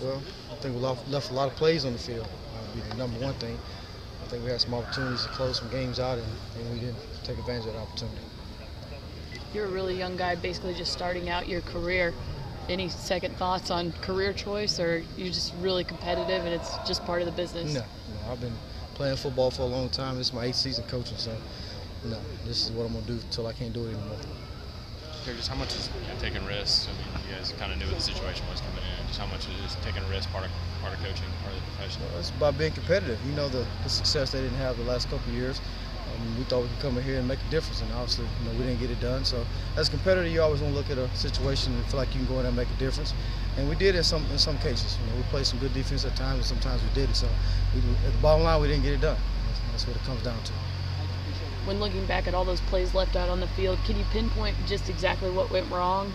Well, I think we left a lot of plays on the field. Be the number one thing. I think we had some opportunities to close some games out, and we didn't take advantage of that opportunity. You're a really young guy, basically just starting out your career. Any second thoughts on career choice, or you just really competitive and it's just part of the business? No, I've been playing football for a long time. This is my 8th season coaching, so no, this is what I'm going to do until I can't do it anymore. Just how much is taking risks? I mean, you guys kind of knew what the situation was coming in. Just how much is taking a risk part of coaching, part of the profession? Well, it's about being competitive. You know the success they didn't have the last couple of years. We thought we could come in here and make a difference, and obviously, we didn't get it done. So, as a competitor, you always want to look at a situation and feel like you can go in there and make a difference. And we did in some cases. We played some good defense at times, and sometimes we didn't. So, at the bottom line, we didn't get it done. That's what it comes down to. When looking back at all those plays left out on the field, can you pinpoint just exactly what went wrong?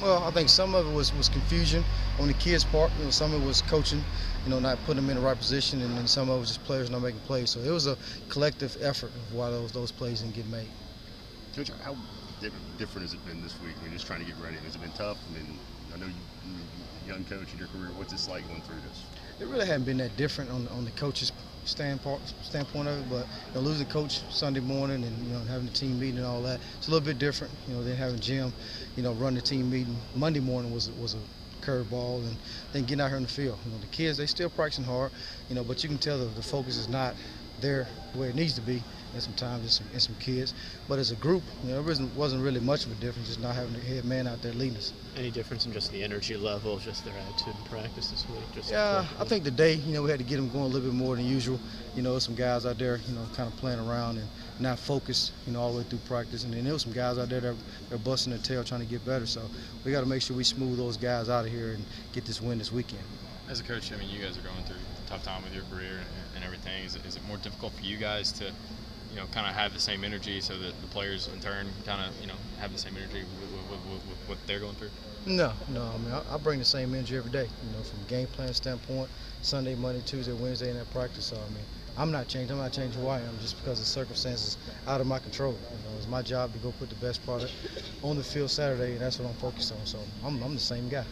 Well, I think some of it was confusion on the kids' part. Some of it was coaching, not putting them in the right position, and then some of it was just players not making plays. So it was a collective effort of why those plays didn't get made. Coach, how different has it been this week? I mean, just trying to get ready. Has it been tough? I mean, I know you're a young coach in your career. What's this like going through this? It really hadn't been that different on the coach's standpoint of it, but losing coach Sunday morning and having the team meeting and all that, it's a little bit different. Than having Jim, run the team meeting. Monday morning was a curveball, and then getting out here in the field. The kids, they still practicing hard, but you can tell the focus is not there where it needs to be. And sometimes it's some kids, but as a group, it wasn't really much of a difference. Just not having the head man out there leading us. Any difference in just the energy level, just their attitude in practice this week? Yeah, I think today, we had to get them going a little bit more than usual. Some guys out there, kind of playing around and not focused, all the way through practice. And then there was some guys out there that are busting their tail trying to get better. So we got to make sure we smooth those guys out of here and get this win this weekend. As a coach, I mean, you guys are going through a tough time with your career and everything. Is it more difficult for you guys to kind of have the same energy so that the players in turn kind of, have the same energy with what they're going through? No. I mean, I bring the same energy every day, from a game plan standpoint, Sunday, Monday, Tuesday, Wednesday in that practice. So, I mean, I'm not changing who I am just because the circumstances out of my control. It's my job to go put the best product on the field Saturday, and that's what I'm focused on. So I'm the same guy.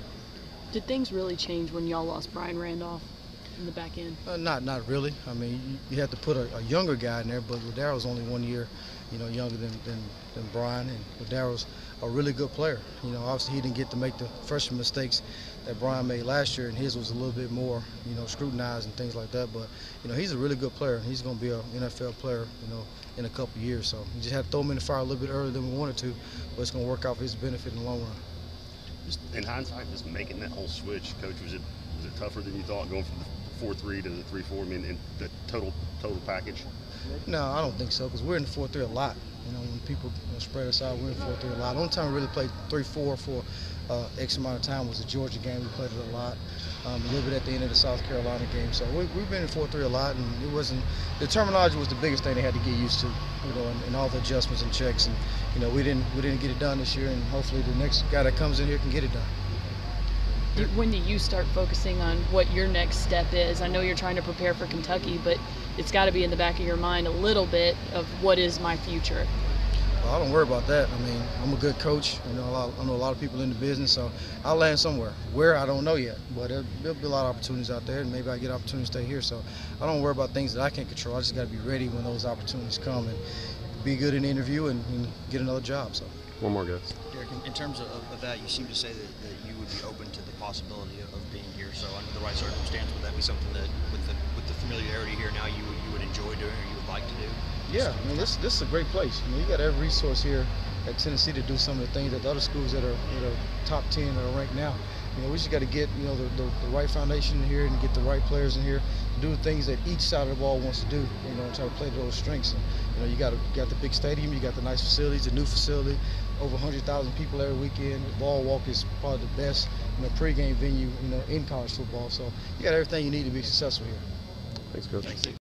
Did things really change when y'all lost Brian Randolph in the back end? Not really. I mean, you had to put a younger guy in there, but Darrell's only 1 year, younger than Brian, and Darrell's a really good player. Obviously he didn't get to make the freshman mistakes that Brian made last year, and his was a little bit more, scrutinized and things like that. But he's a really good player, and he's going to be an NFL player, in a couple of years. So you just had to throw him in the fire a little bit earlier than we wanted to, but it's going to work out for his benefit in the long run. Just in hindsight, just making that whole switch, Coach, was it tougher than you thought going from the 4-3 to the 3-4? I mean, in the total package? No, I don't think so, because we're in the 4-3 a lot. When people spread us out, we're in 4-3 a lot. The only time we really played 3-4 for X amount of time was the Georgia game. We played it a lot. A little bit at the end of the South Carolina game. So we've been in 4-3 a lot, and it wasn't – the terminology was the biggest thing they had to get used to, and all the adjustments and checks. And, we didn't get it done this year, and hopefully the next guy that comes in here can get it done. When do you start focusing on what your next step is? I know you're trying to prepare for Kentucky, but it's got to be in the back of your mind a little bit of what is my future. Well, I don't worry about that. I mean, I'm a good coach. I know a lot of people in the business, so I'll land somewhere. Where, I don't know yet, but there'll be a lot of opportunities out there, and maybe I get opportunity to stay here. So I don't worry about things that I can't control. I just got to be ready when those opportunities come and be good in the interview and get another job. So. One more, guys. Derrick, in terms of that, you seem to say that you would be open to the possibility of being here. So under the right circumstance, would that be something that, with the familiarity here now, you would enjoy doing or you would like to do? Yeah, I mean, this is a great place. You got every resource here at Tennessee to do some of the things that the other schools that are top 10 that are ranked now. We just got to get the right foundation in here and get the right players in here to do the things that each side of the ball wants to do. And try to play to those strengths. And, you got the big stadium, you got the nice facilities, the new facility, over 100,000 people every weekend. The ball walk is probably the best pregame venue in college football. So you got everything you need to be successful here. Thanks, Coach. Thanks.